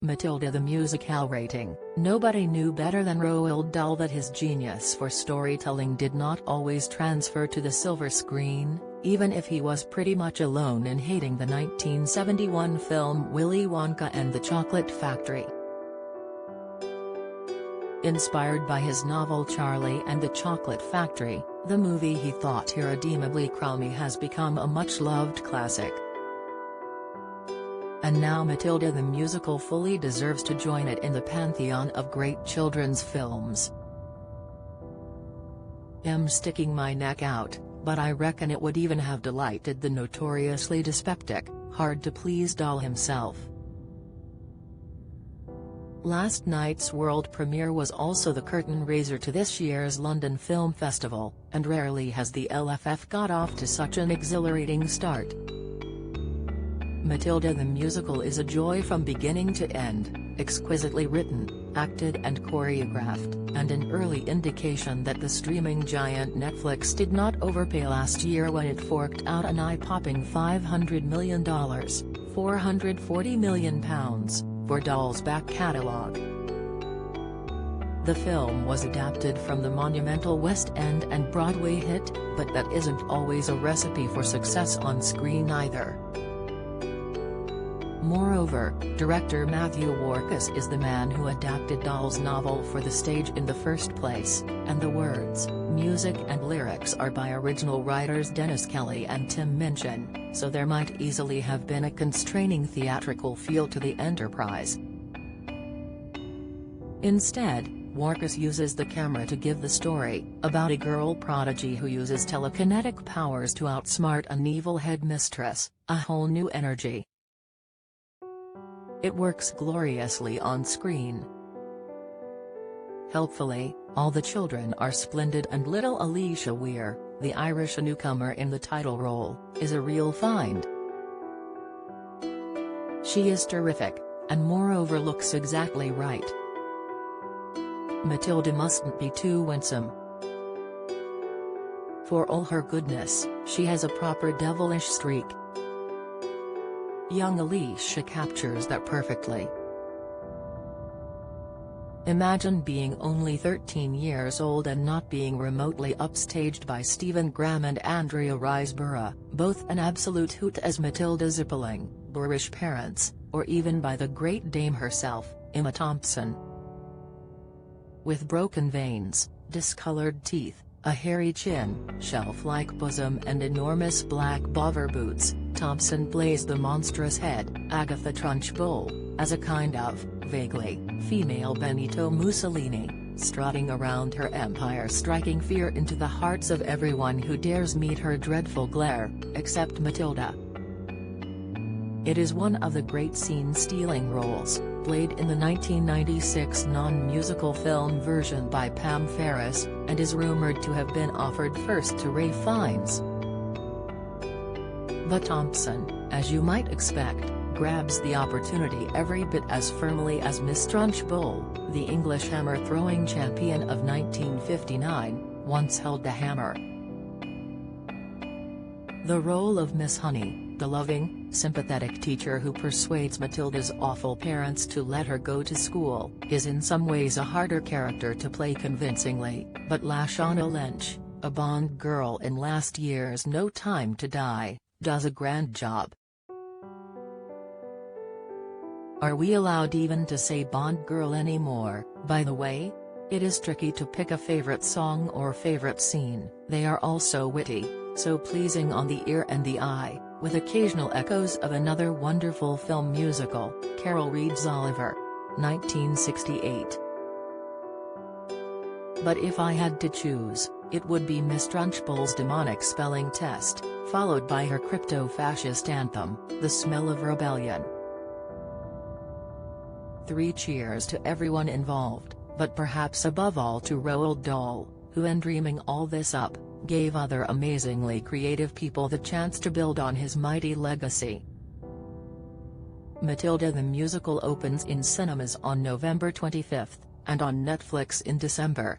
Matilda the Musical rating. Nobody knew better than Roald Dahl that his genius for storytelling did not always transfer to the silver screen, even if he was pretty much alone in hating the 1971 film Willy Wonka and the Chocolate Factory. Inspired by his novel Charlie and the Chocolate Factory, the movie he thought irredeemably crummy has become a much-loved classic. And now Matilda the Musical fully deserves to join it in the pantheon of great children's films. I'm sticking my neck out, but I reckon it would even have delighted the notoriously dyspeptic, hard-to-please Dahl himself. Last night's world premiere was also the curtain raiser to this year's London Film Festival, and rarely has the LFF got off to such an exhilarating start. Matilda the Musical is a joy from beginning to end, exquisitely written, acted and choreographed, and an early indication that the streaming giant Netflix did not overpay last year when it forked out an eye-popping $500 million, £440 million, for Dahl's back catalogue. The film was adapted from the monumental West End and Broadway hit, but that isn't always a recipe for success on screen either. Moreover, director Matthew Warchus is the man who adapted Dahl's novel for the stage in the first place, and the words, music and lyrics are by original writers Dennis Kelly and Tim Minchin, so there might easily have been a constraining theatrical feel to the enterprise. Instead, Warchus uses the camera to give the story, about a girl prodigy who uses telekinetic powers to outsmart an evil headmistress, a whole new energy. It works gloriously on screen. Helpfully, all the children are splendid and little Alicia Weir, the Irish newcomer in the title role, is a real find. She is terrific, and moreover looks exactly right. Matilda mustn't be too winsome. For all her goodness, she has a proper devilish streak. Young Alicia captures that perfectly. Imagine being only 13 years old and not being remotely upstaged by Stephen Graham and Andrea Riseborough, both an absolute hoot as Matilda Zippling, boorish parents, or even by the great dame herself, Emma Thompson. With broken veins, discolored teeth, a hairy chin, shelf-like bosom and enormous black bobber boots, Thompson plays the monstrous head, Agatha Trunchbull, as a kind of, vaguely, female Benito Mussolini, strutting around her empire striking fear into the hearts of everyone who dares meet her dreadful glare, except Matilda. It is one of the great scene-stealing roles, played in the 1996 non-musical film version by Pam Ferris, and is rumored to have been offered first to Ralph Fiennes. But Thompson, as you might expect, grabs the opportunity every bit as firmly as Miss Trunchbull, the English hammer-throwing champion of 1959, once held the hammer. The role of Miss Honey, the loving, sympathetic teacher who persuades Matilda's awful parents to let her go to school, is in some ways a harder character to play convincingly, but Lashana Lynch, a Bond girl in last year's No Time to Die, does a grand job. Are we allowed even to say Bond girl anymore, by the way? It is tricky to pick a favorite song or favorite scene, they are all so witty, so pleasing on the ear and the eye, with occasional echoes of another wonderful film musical, Carol Reed's Oliver, 1968. But if I had to choose, it would be Miss Trunchbull's demonic spelling test, followed by her crypto-fascist anthem, The Smell of Rebellion. 3 cheers to everyone involved, but perhaps above all to Roald Dahl, who in dreaming all this up, gave other amazingly creative people the chance to build on his mighty legacy. Matilda the Musical opens in cinemas on November 25, and on Netflix in December.